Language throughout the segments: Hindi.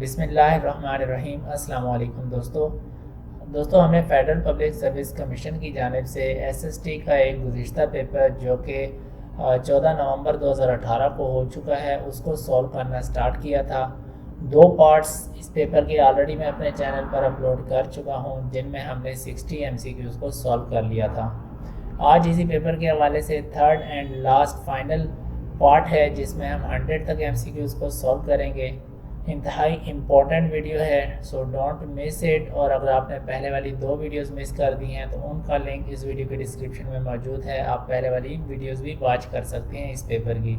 बिस्मिल्लाहिर्रहमानिर्रहीम। अस्सलाम वालेकुम दोस्तों हमें फेडरल पब्लिक सर्विस कमीशन की जानिब से एसएसटी का एक गुज़िश्ता पेपर जो कि 14 नवंबर 2018 को हो चुका है उसको सॉल्व करना स्टार्ट किया था। 2 पार्ट्स इस पेपर के ऑलरेडी मैं अपने चैनल पर अपलोड कर चुका हूँ जिनमें हमने 60 एमसीक्यूज़ को सॉल्व कर लिया था। आज इसी पेपर के हवाले से third and last final part है जिसमें हम 100 तक एमसीक्यूज़ को सॉल्व करेंगे। इंतहाई इम्पॉर्टेंट वीडियो है, सो डोंट मिस इट। और अगर आपने पहले वाली 2 वीडियोस मिस कर दी हैं तो उनका लिंक इस वीडियो के डिस्क्रिप्शन में मौजूद है, आप पहले वाली वीडियोस भी वॉच कर सकते हैं इस पेपर की।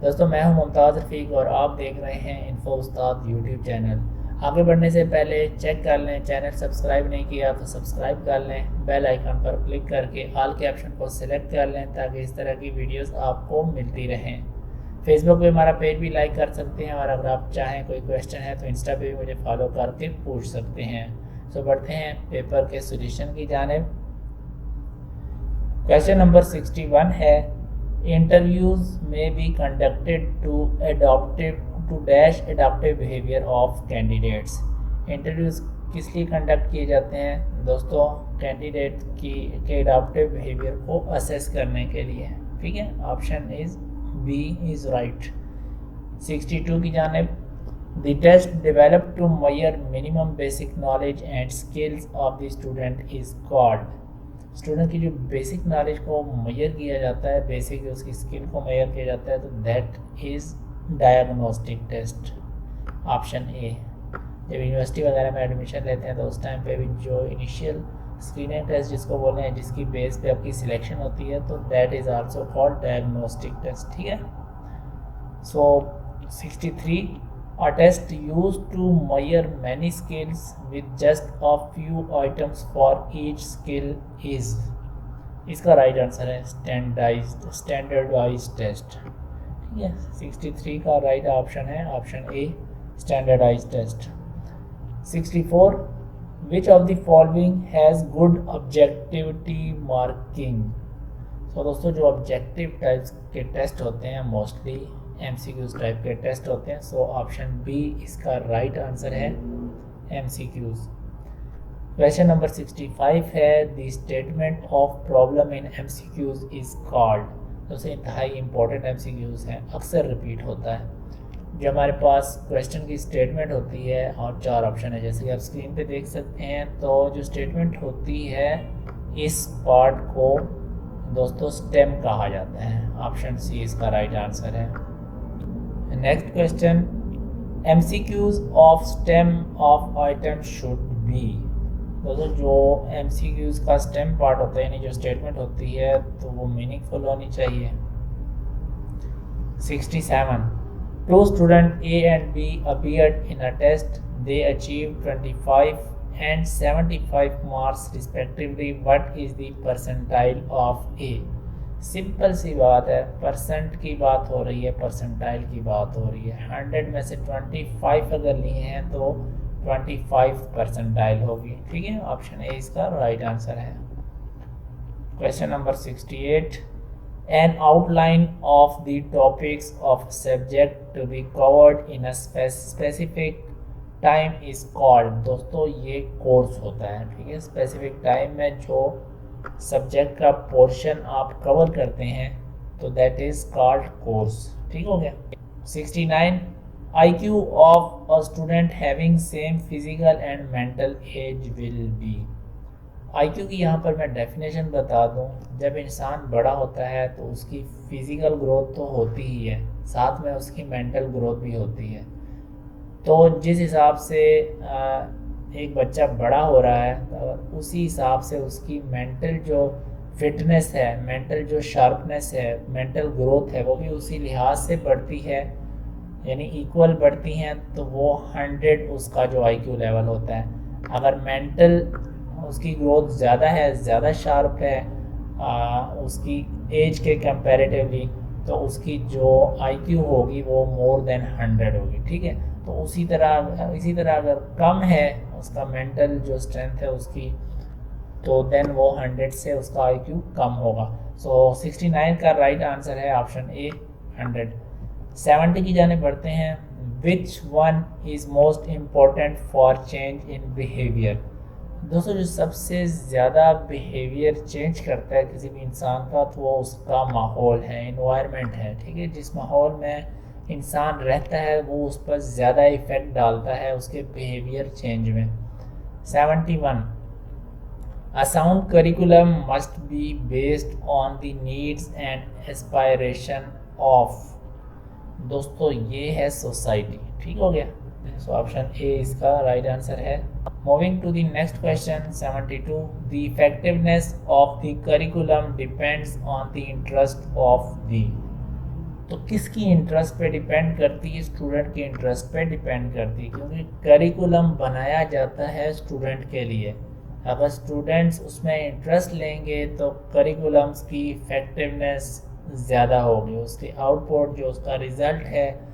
दोस्तों मैं हूं मुमताज़ रफ़ीक और आप देख रहे हैं इन्फो उस्ताद यूट्यूब चैनल। आगे बढ़ने से पहले चेक कर लें, चैनल सब्सक्राइब नहीं किया तो सब्सक्राइब कर लें, बेल आइकन पर क्लिक करके ऑल के ऑप्शन को सिलेक्ट कर लें ताकि इस तरह की वीडियोस आपको मिलती रहें। फेसबुक पे हमारा पेज भी लाइक कर सकते हैं और अगर आप चाहें कोई क्वेश्चन है तो इंस्टा पे भी मुझे फॉलो करके पूछ सकते हैं। सो बढ़ते हैं पेपर के सोल्यूशन की जानिब। क्वेश्चन नंबर 61 है, इंटरव्यूज में be conducted to dash adaptive behaviour of candidates. Interviews किस लिए कंडक्ट किए जाते हैं दोस्तों? कैंडिडेट के एडाप्टिव बिहेवियर को असेस करने के लिए। ठीक है, option is B is right. 62 की जानिब, the test develop to measure minimum basic knowledge and skills of the student is called. Student की जो बेसिक नॉलेज को मेजर किया जाता है, बेसिक उसकी स्किल को मेजर किया जाता है, तो that is diagnostic test. Option A. जब यूनिवर्सिटी वगैरह में एडमिशन लेते हैं तो उस टाइम पे भी जो इनिशियल स्क्रीनिंग टेस्ट जिसको बोलते हैं, जिसकी बेस पे आपकी सिलेक्शन होती है, तो that is also called diagnostic test. ठीक है। So 63, a test used to measure many skills with just a few items for each skill is. इसका राइट आंसर है स्टैंडर्डाइज्ड टेस्ट। ठीक है, 63 का राइट ऑप्शन है option A, standardised test. 64, which of the following has good objectivity marking। तो दोस्तों जो ऑब्जेक्टिव टाइप्स के टेस्ट होते हैं मोस्टली एमसीक्यूज टाइप के टेस्ट होते हैं, सो ऑप्शन बी इसका राइट आंसर है एमसीक्यूज। क्वेश्चन नंबर 65 है, the statement of problem in MCQs is called. दोस्तों इंतहाई इंपॉर्टेंट एमसीक्यूज हैं, अक्सर रिपीट होता है। जो हमारे पास क्वेश्चन की स्टेटमेंट होती है और 4 ऑप्शन है, जैसे कि आप स्क्रीन पे देख सकते हैं। तो जो स्टेटमेंट होती है इस पार्ट को दोस्तों स्टेम कहा जाता है। ऑप्शन सी इसका राइट आंसर है। Next question, MCQs of stem of item should be. दोस्तों जो एमसीक्यूज का स्टेम पार्ट होता है यानी जो स्टेटमेंट होती है तो वो मीनिंगफुल होनी चाहिए। 67, two students A and B appeared in a test. They achieved 25 and 75 marks respectively. What is the percentile of A? Simple सी बात है, परसेंट की बात हो रही है, परसेंटाइल की बात हो रही है। 100 में से 25 अगर लिए हैं तो 25 परसेंटाइल होगी। ठीक है, ऑप्शन ए इसका राइट आंसर है। Question number 68, an outline of the topics of subject to be covered in a specific time is called। दोस्तों ये कोर्स होता है। ठीक है, स्पेसिफिक टाइम में जो सब्जेक्ट का पोर्शन आप कवर करते हैं तो दैट इज कॉल्ड कोर्स। ठीक हो गया। 69, IQ of a student having same physical and mental age will be। IQ की यहाँ पर मैं डेफिनेशन बता दूँ, जब इंसान बड़ा होता है तो उसकी फिज़िकल ग्रोथ तो होती ही है, साथ में उसकी मेंटल ग्रोथ भी होती है। तो जिस हिसाब से एक बच्चा बड़ा हो रहा है तो उसी हिसाब से उसकी मेंटल जो फिटनेस है, मेंटल जो शार्पनेस है, मेंटल ग्रोथ है, वो भी उसी लिहाज से बढ़ती है, यानी इक्वल बढ़ती हैं। तो वो 100 उसका जो IQ लेवल होता है। अगर मेंटल उसकी ग्रोथ ज़्यादा है, ज़्यादा शार्प है उसकी एज के कंपैरेटिवली, तो उसकी जो IQ होगी वो मोर देन 100 होगी। ठीक है, तो इसी तरह अगर कम है उसका मेंटल जो स्ट्रेंथ है उसकी, तो देन वो 100 से उसका IQ कम होगा। सो 69 का राइट आंसर है ऑप्शन ए 100। 70 की जाने बढ़ते हैं, which one is most important for change in behaviour. दोस्तों जो सबसे ज़्यादा बिहेवियर चेंज करता है किसी भी इंसान का तो वो उसका माहौल है, इन्वायरमेंट है, ठीक है। जिस माहौल में इंसान रहता है वो उस पर ज़्यादा इफ़ेक्ट डालता है उसके बिहेवियर चेंज में। 71 A sound curriculum must be based on the needs and aspiration of। दोस्तों ये है सोसाइटी, ठीक हो गया। सो ऑप्शन ए इसका राइट आंसर है। Moving to the next question 72 the effectiveness of the curriculum depends on the interest of the. तो किसकी इंटरेस्ट पे डिपेंड करती है? स्टूडेंट के इंटरेस्ट पे डिपेंड करती है, क्योंकि करिकुलम बनाया जाता है स्टूडेंट के लिए। अगर स्टूडेंट्स उसमें इंटरेस्ट लेंगे तो करिकुलम्स की इफ़ेक्टिवनेस ज़्यादा होगी, उसकी आउटपुट जो उसका रिज़ल्ट है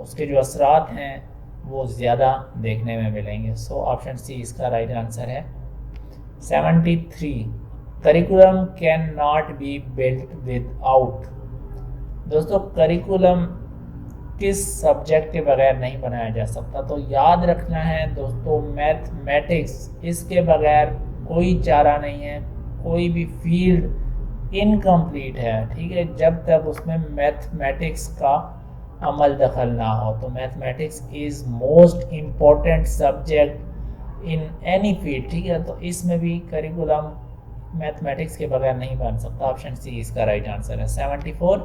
उसके जो असरात हैं वो ज़्यादा देखने में मिलेंगे। सो ऑप्शन सी इसका राइट आंसर है। 73 curriculum can not be built without. दोस्तों करिकुलम किस सब्जेक्ट के बगैर नहीं बनाया जा सकता? तो याद रखना है दोस्तों मैथमेटिक्स, इसके बगैर कोई चारा नहीं है, कोई भी फील्ड इनकम्प्लीट है, ठीक है, जब तक उसमें मैथमेटिक्स का अमल दखल ना हो। तो mathematics is most important subject in any field, ठीक है। तो इसमें भी करिकुलम मैथमेटिक्स के बगैर नहीं बन सकता। ऑप्शन सी इसका राइट आंसर है। 74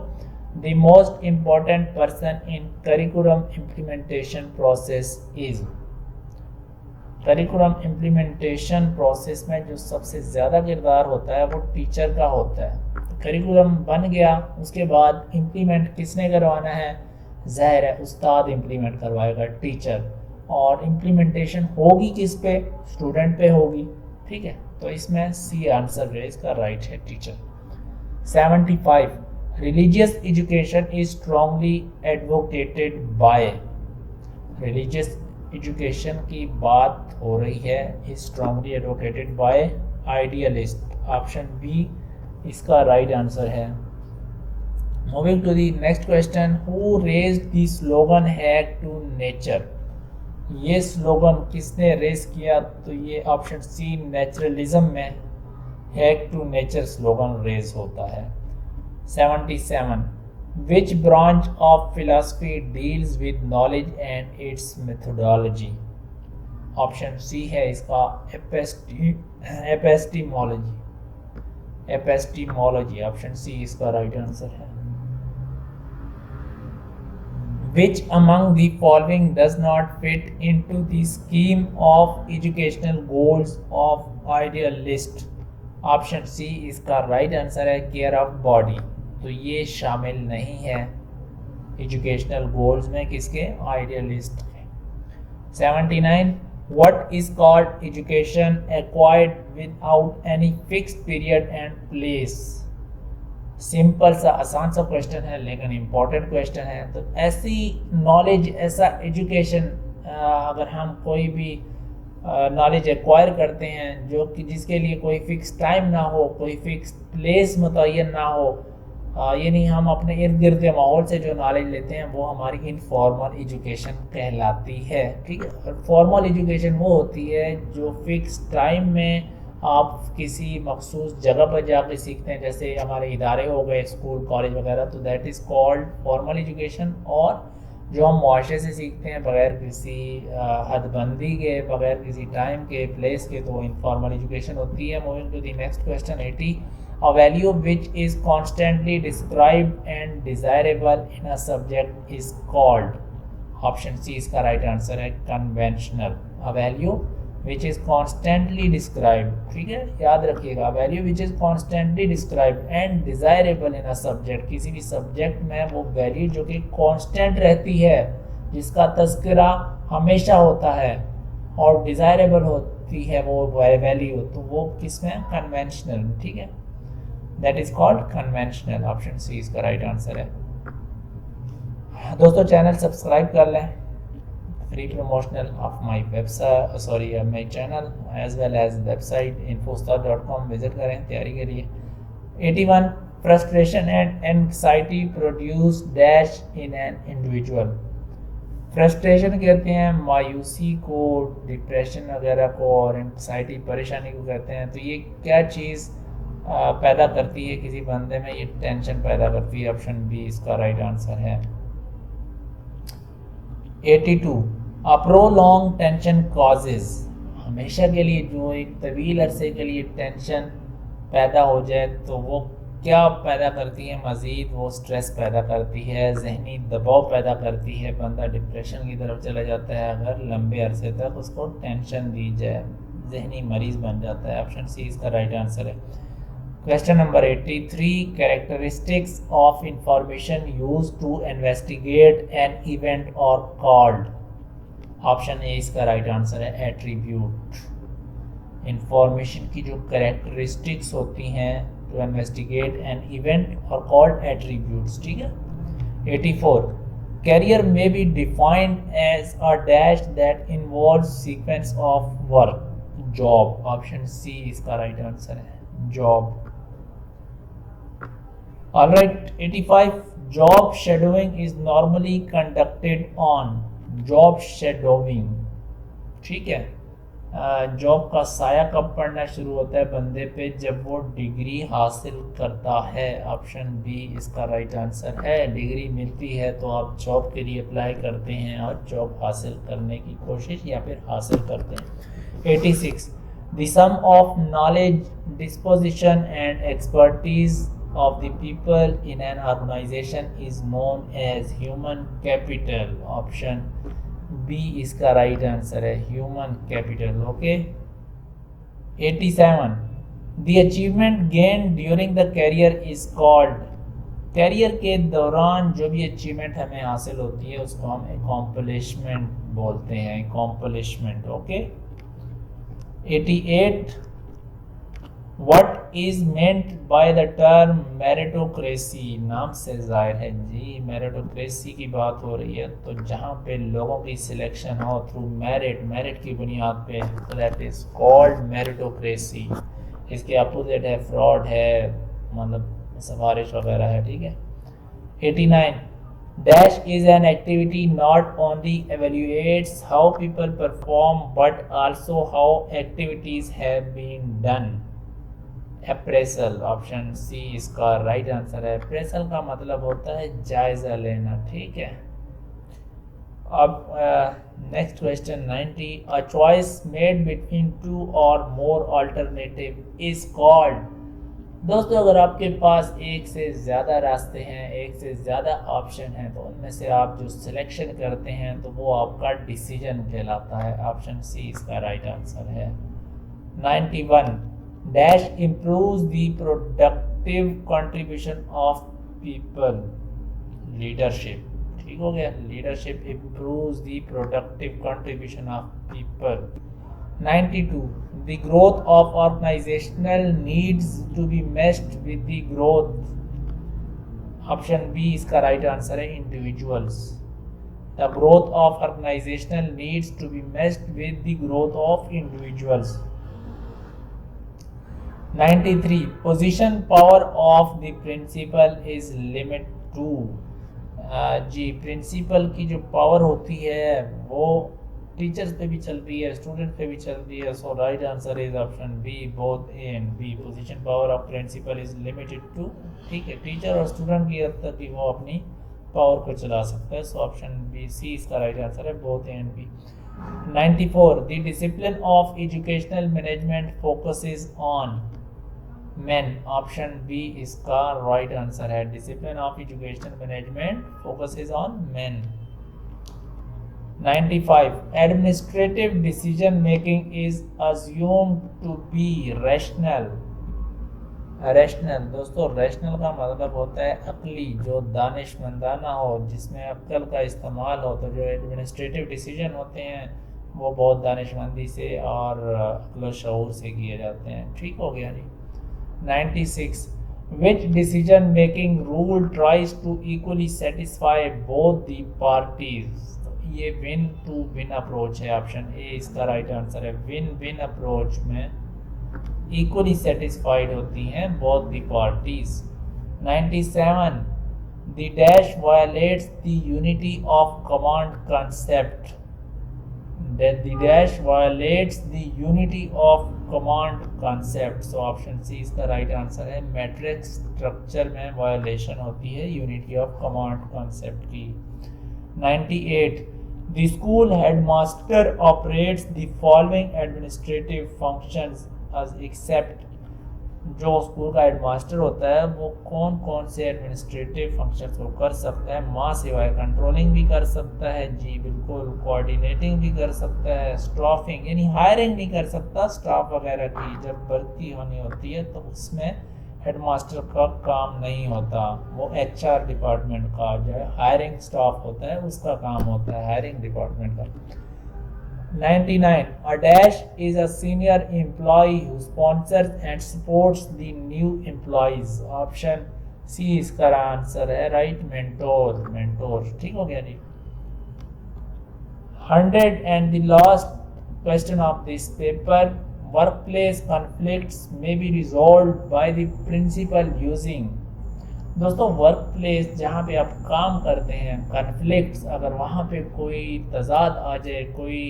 The most important person in curriculum implementation process is। Curriculum implementation process में जो सबसे ज़्यादा किरदार होता है वो टीचर का होता है। करिकुलम बन गया, उसके बाद इम्प्लीमेंट किसने करवाना है? ज़ाहिर है उस्ताद इम्प्लीमेंट करवाएगा, टीचर। और इम्प्लीमेंटेशन होगी किस पे? स्टूडेंट पे होगी, ठीक है। तो इसमें सी आंसर है इसका राइट है, teacher. 75 Religious education is strongly advocated by। Religious education की बात हो रही है, is strongly advocated by idealist। Option B इसका राइट आंसर है। Moving to the next question, who raised the slogan "Hack to Nature"? ये स्लोगन किसने रेज किया? तो ये ऑप्शन सी नेचुरलिज्म में hack to nature slogan raise होता है। 77 Which branch of philosophy deals with knowledge and its methodology? Option C है इसका एपिस्टेमोलॉजी। ऑप्शन सी इसका राइट आंसर है। Which among the following does not fit into the scheme of educational goals of idealist? Option C इसका राइट आंसर है, केयर ऑफ बॉडी। तो ये शामिल नहीं है एजुकेशनल गोल्स में, किसके? आइडियलिस्ट के। 79 what is called education acquired without any fixed period and place? Simple सा आसान सा क्वेश्चन है लेकिन इम्पोर्टेंट क्वेश्चन है। तो ऐसी नॉलेज, ऐसा एजुकेशन अगर हम कोई भी नॉलेज एक्वायर करते हैं जो कि जिसके लिए कोई फ़िक्स टाइम ना हो, कोई फ़िक्स प्लेस मुतय्यन ना हो, यानी हम अपने इर्द गिर्द के माहौल से जो नॉलेज लेते हैं वो हमारी इनफॉर्मल एजुकेशन कहलाती है, ठीक है। और फॉर्मल एजुकेशन वो होती है जो फिक्स टाइम में आप किसी मखसूस जगह पर जाकर सीखते हैं, जैसे हमारे इदारे हो गए, स्कूल कॉलेज वगैरह, तो that is called formal education. और जो हम मुआशरे से सीखते हैं बग़ैर किसी हदबंदी के, बग़ैर किसी टाइम के, प्लेस के, तो इनफॉर्मल एजुकेशन होती है। Moving to the next question 80 A value which is constantly described and desirable in a subject is called। Option C इसका राइट आंसर है, conventional. A value which is constantly described, ठीक है, याद रखिएगा। A value which is constantly described and desirable in a subject, किसी भी सब्जेक्ट में वो वैल्यू जो कि कांस्टेंट रहती है, जिसका तज़किरा हमेशा होता है और डिज़ायरेबल होती है वो वैल्यू, तो वो किसमें? कन्वेंशनल, ठीक है, that is called conventional. Option C इसका राइट आंसर है। दोस्तों चैनल सब्सक्राइब कर लें, free promotional of my website my channel as well as website infostar.com visit करें तैयारी के लिए। 81 frustration and anxiety produce dash in an individual. Frustration कहते हैं मायूसी को, डिप्रेशन वगैरह को, और एंग्जाइटी परेशानी को कहते हैं। तो ये क्या चीज़ पैदा करती है किसी बंदे में? ये टेंशन पैदा करती है। ऑप्शन बी इसका राइट आंसर है। 82 अ प्रोलॉन्ग टेंशन कॉजेज, हमेशा के लिए जो एक तवील अरसे के लिए टेंशन पैदा हो जाए तो वो क्या पैदा करती है मज़ीद? वो स्ट्रेस पैदा करती है, जहनी दबाव पैदा करती है, बंदा डिप्रेशन की तरफ चला जाता है अगर लंबे अरसे तक उसको टेंशन दी जाए, जहनी मरीज़ बन जाता है। ऑप्शन सी इसका राइट आंसर है। Question number 83 characteristics of information use to investigate an event are called. Option A इसका राइट आंसर है एट्रीब्यूट। इंफॉर्मेशन की जो कैरेक्टरिस्टिक्स होती हैं to investigate an event are called attributes, ठीक है। 84 कैरियर में be defined as a dash that involve sequence of work, job. Option C इसका राइट आंसर है, job. Alright, 85 job shadowing is normally conducted on, job shadowing, ठीक है। जॉब का साया कब पड़ना शुरू होता है बंदे पे? जब वो डिग्री हासिल करता है। ऑप्शन बी इसका राइट आंसर है। डिग्री मिलती है तो आप जॉब के लिए अप्लाई करते हैं और जॉब हासिल करने की कोशिश या फिर हासिल करते हैं। 86 the sum of knowledge, disposition and expertise of the people in an organization is known as human capital. Option B इसका राइट आंसर है, human capital, okay. 87 the achievement gained during the career is called, career के दौरान जो भी अचीवमेंट हमें हासिल होती है उसको हम accomplishment बोलते हैं, accomplishment, okay. 88 What is meant by the term meritocracy? नाम से जाहिर है जी, मेरिटोक्रेसी की बात हो रही है तो जहाँ पे लोगों की सिलेक्शन हो थ्रू मेरिट, मेरिट की बुनियाद पे, तो दैट इज कॉल्ड मेरिटोक्रेसी। इसके अपोजिट है फ्रॉड, है मतलब सिफारिश वगैरह है, ठीक है। 89 Dash is an activity not only evaluates how people perform but also how activities have been done. Appraisal. Option C इसका राइट आंसर है। अप्रेसल का मतलब होता है जायज़ा लेना, ठीक है। अब next question 90 a choice made between two और मोर अल्टरनेटिव इज कॉल्ड। दोस्तों अगर आपके पास एक से ज़्यादा रास्ते हैं, एक से ज़्यादा ऑप्शन हैं, तो उनमें से आप जो सिलेक्शन करते हैं तो वो आपका डिसीजन कहलाता है। ऑप्शन सी इसका राइट आंसर है। 91 Dash improves the productive contribution of people, leadership, ठीक हो गया। leadership improves the productive contribution of people। 92 the growth of organizational needs to be matched with the growth। Option B इसका राइट आंसर है, individuals। the growth of organizational needs to be matched with the growth of individuals। 93 position power of the principal is limit to. जी, प्रिंसिपल की जो पावर होती है वो टीचर्स पे भी चलती है, स्टूडेंट पे भी चलती है। So right answer is option B, both A and B. Position power of principal is limited to, ठीक है, टीचर और स्टूडेंट की हद तक ही वो अपनी पावर को चला सकता है। सो ऑप्शन बी सी इसका राइट आंसर है, both A and B. 94 the discipline of educational management focuses on men। Option B इसका राइट आंसर है। Discipline of educational management focuses on men। 95 administrative decision making is assumed to be rational. Rational दोस्तों, रैशनल का मतलब होता है अक्ली, जो दानिशमंदाना हो, जिसमें अक्ल का इस्तेमाल हो। तो जो एडमिनिस्ट्रेटिव डिसीजन होते हैं वो बहुत दानिशमंदी से और अक्ल शऊर से किए जाते हैं, ठीक हो गया जी। 96 which decision making rule tries to equally satisfy both the parties। ये विन टू विन अप्रोच है। ऑप्शन ए इसका राइट आंसर है। विन विन अप्रोच में इक्वली सेटिस्फाइड होती हैं both the parties. 97 The dash violates the unity of command concept. That the dash violates the unity of command concept. So option C इसका राइट आंसर है। मैट्रिक्स स्ट्रक्चर में वायोलेशन होती है यूनिटी ऑफ कमांड कॉन्सेप्ट की। 98 The school headmaster operates the following administrative functions as except। जो स्कूल का हेडमास्टर होता है वो कौन कौन से एडमिनिस्ट्रेटिव फंक्शंस को कर सकता है, माँ सिवाय कंट्रोलिंग भी कर सकता है, जी बिल्कुल, कोऑर्डिनेटिंग भी कर सकता है, स्टाफिंग यानी हायरिंग नहीं कर सकता स्टाफ वगैरह की, जब भर्ती होनी होती है तो उसमें हेडमास्टर का काम नहीं होता, वो एचआर डिपार्टमेंट का जो है हायरिंग स्टाफ होता है उसका काम होता है, हायरिंग डिपार्टमेंट का। 99 A dash is a senior employee who sponsors and supports the new employees। Option C इसका आंसर है राइट, मेंटोर, मेंटोर। ठीक हो गया जी। 100 and the last question of this paper, workplace conflicts may be resolved by the principal using। दोस्तों वर्क प्लेस जहाँ पे आप काम करते हैं, कन्फ्लिक्ट्स अगर वहाँ पे कोई तजाद आ जाए, कोई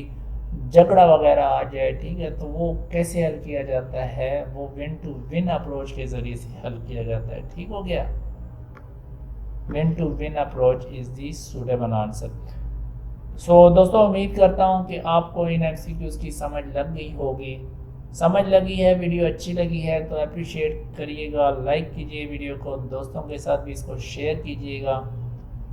झगड़ा वगैरह आ जाए, ठीक है, तो वो कैसे हल किया जाता है, वो विन टू विन अप्रोच के ज़रिए से हल किया जाता है। ठीक हो गया, win to win approach is the suitable answer. So दोस्तों उम्मीद करता हूँ कि आपको इन एमसीक्यूज़ की समझ लग गई होगी। समझ लगी है, वीडियो अच्छी लगी है तो अप्रिशिएट करिएगा, लाइक कीजिए वीडियो को, दोस्तों के साथ भी इसको शेयर कीजिएगा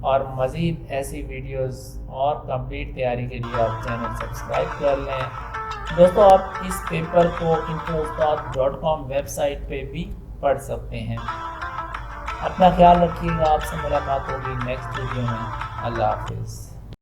और मज़ीद ऐसी वीडियोस और कंप्लीट तैयारी के लिए आप चैनल सब्सक्राइब कर लें। दोस्तों आप इस पेपर को info-ustad.com वेबसाइट पे भी पढ़ सकते हैं। अपना ख्याल रखिएगा, आपसे मुलाकात होगी नेक्स्ट वीडियो में। अल्लाह हाफिज़।